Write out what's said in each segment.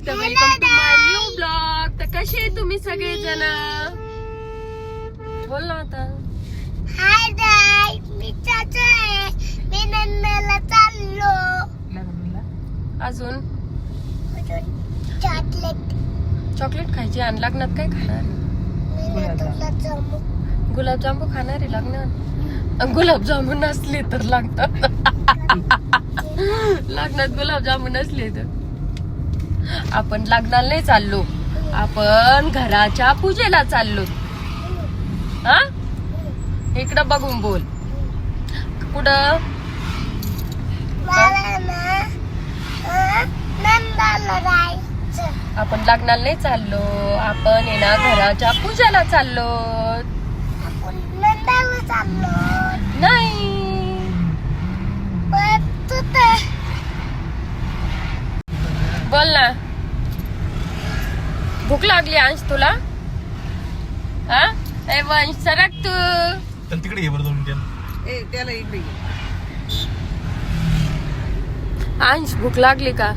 तर welcome to my new blog. तर कसे आहे तुम्ही सगळे जण? बोल ना आता. हाय गाइस, मी चाचा आहे. मी नंदला चाललो. अजून चॉकलेट खायची आणि लग्नात काय खाणार? गुलाबजामू खाणार आहे लग्नात. गुलाबजामुन नसले तर लागतात. लग्नात गुलाबजामुन नसले तर आपण लग्नाला नाही चाललो, आपण घराच्या पूजेला चाललो. हा, इकडं बघून बोल. कुठं? नंदाला जायचं. आपण लग्नाला नाही चाललो, आपण आहे ना घराच्या पूजेला चाललो. आपण नंदाला चाललो. नाही बोल ना. भूक लागली अंश तुला? हा, ए वंश सरक तू. चल तिकडे घे बरं 2 मिनिटं. त्याला इकडे अंश भूक लागली का?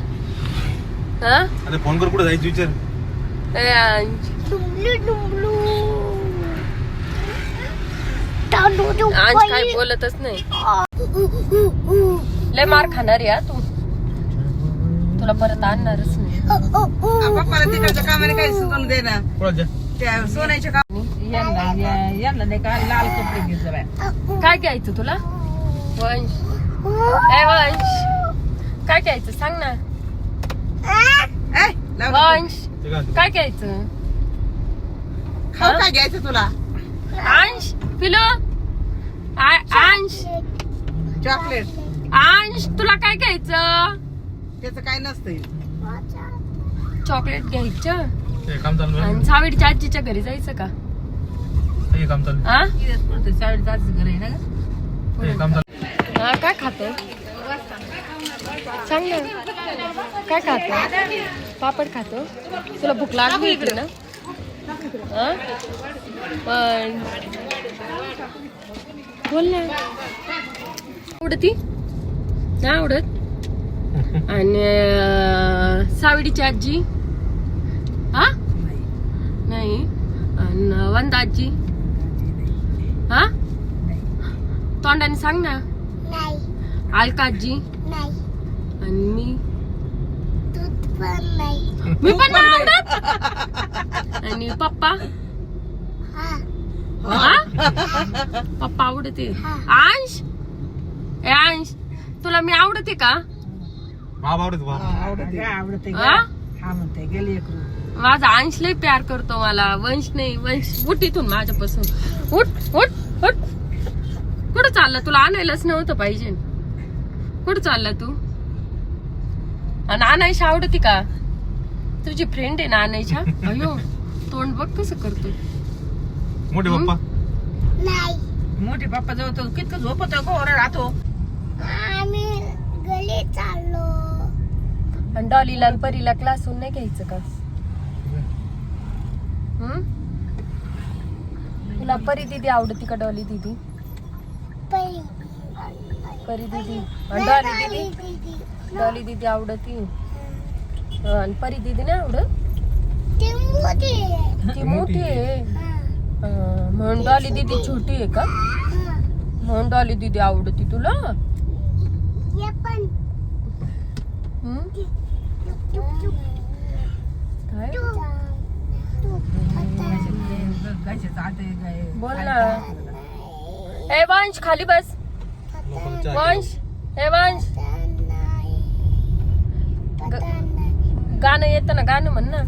हा, अरे फोन कर, कुठे जायचं विचार. ए अंश. अंश काय बोलतच नाही. लय मार खाणार या तू. तुला परत आणणारच नाही. पप्पाला तिकडच्या कामाने काही सुचवून दे ना. कुठं जा. त्या सोन्याच्या काम यांना नाही का लाल कपडे घेतलं बाय. काय घ्यायचं तुला वंश? ए वंश, काय घ्यायचं सांग ना. वंश, ते काय? काय घ्यायचं? खाऊ काय घ्यायचं तुला? अंश पिलो. अंश, चॉकलेट. अंश तुला काय घ्यायचं? त्याचं काय नसतंय. चॉकलेट घ्यायचं हे काम चालू आहे. आणि सावडीच्या आजीच्या घरी जायचं का? हे काम चालू हा, साडे घर आहे ना. आहे. हे काम चालू हा, काय खातो सांग ना. काय खातो? पापड खातो. तुला भूक लागली इकडे ना? हा? पण बोल ना. आवडती नाही आवडत? आणि सावडीची आजी? हा, नाही. आणि वंदा आजी? हा, तोंडाने सांग ना. नाही अलका आजी? नाही, आणि मी? दूध पण नाही. मी पण नाही आवडत. आणि पप्पा? हा, हा, पप्पा आवडते. अंश, ए अंश तुला मी आवडते का? बाबा आवडत बा. आवडते आवडते. हा? हा म्हणते गेली एक माझा अंश लय प्यार करतो मला. वंश नाही. वंश उठ इथून माझ्यापासून. उठ उठ उठ. कुठं चालला? तुला आणायलाच नव्हतं पाहिजे. कुठं चालला तू? आणि आणायची आवडती का? तुझी फ्रेंड आहे ना आणायच्या? अयो, तोंड बघ कसं करतो. मोठे पप्पा नाही. मोठे पप्पा जवळ तो कितकं झोपतो गोर राहतो. आम्ही गली चाललो. आणि डॉलीला आणि परीला क्लासून नाही घ्यायचं का? तुला परी दीदी आवडती का डॉली दीदी? परी दीदी आणि डॉली दीदी? डॉली दीदी आवडती आणि परी दीदी नाही आवडत? ती मोठी आहे. ती मोठी आहे म्हणून डॉली दीदी छोटी आहे का? म्हणून डॉली दीदी आवडती तुला? ये पण काय बोल ना. ए वंश खाली बस. वंश, हे वंश गाणं येतं ना, गाणं म्हण ना.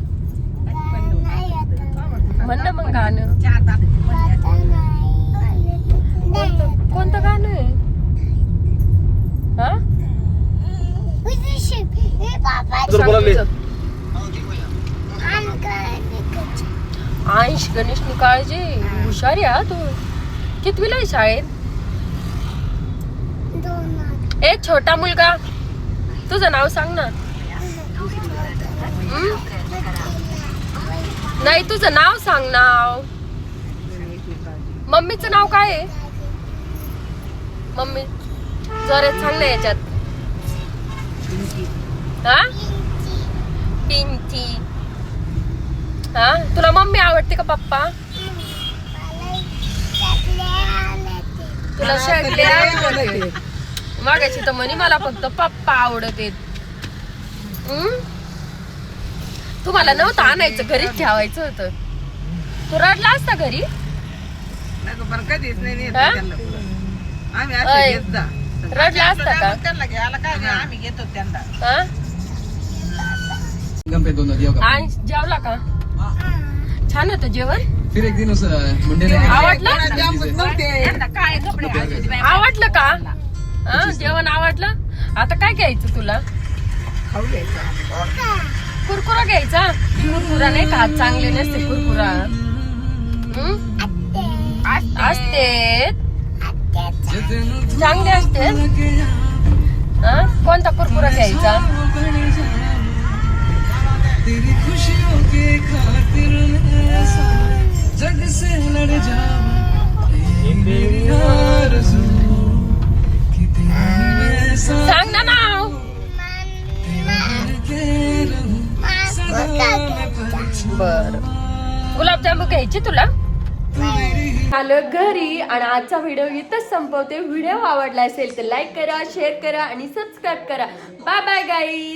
म्हण ना मग गाणं. कोणतं गाणं आहे? हा, अंश गणेशनी काळजी. हुशार आहे तू. कितवीला आहे शाळेत? ए छोटा मुलगा, तुझं नाव सांग ना. नाही, तुझं नाव सांग. नाव. मम्मीचं नाव काय आहे? मम्मी जोरात सांग ना याच्यात. हा, पिंकी. हा तुला मम्मी आवडते का पप्पा? तुला सगळे आवडते. मागायची तर म्हणे मला फक्त पप्पा आवडते. तुम्हाला नव्हतं आणायचं, घरीच ठेवायचं होतं. तू रडला असता घरी. पण कधीच नाही नेत हा? त्यांना पुढं. आम्ही असे अय. घेत जा. रडला असता का? त्यांना घ्यायला काय नाही, आम्ही घेतो त्यांना. हा? पे 2 नदियों का आणि जेवला का? छान होतं जेवण. फिर एक दिन उस मुंडे ने आवडलं? त्यांना काय कपडे घालायचे बाई. आवडलं का? हा जेवण आवडलं. आता काय घ्यायचं तुला? खाऊ घ्यायचं. कुरकुरा घ्यायचा. कुरकुरा नाही का, चांगले नसते कुरकुरा. असते चांगले असते. हा? कोणता कुरकुरा घ्यायचा? तेरी खुशियों के खातिर मैं सारे जग से लड़ जाऊं, ये मेरी आरज़ू कि तेरा ही मैं साथ सांग ना नाव. तेरा के रहूं सदा मैं परिचय बर गुलाबजामू घ्यायचे तुला. आलं घरी आणि आजचा व्हिडिओ इथंच संपवते. व्हिडिओ आवडला असेल तर लाईक करा, शेअर करा आणि सबस्क्राईब करा. Bye bye guys.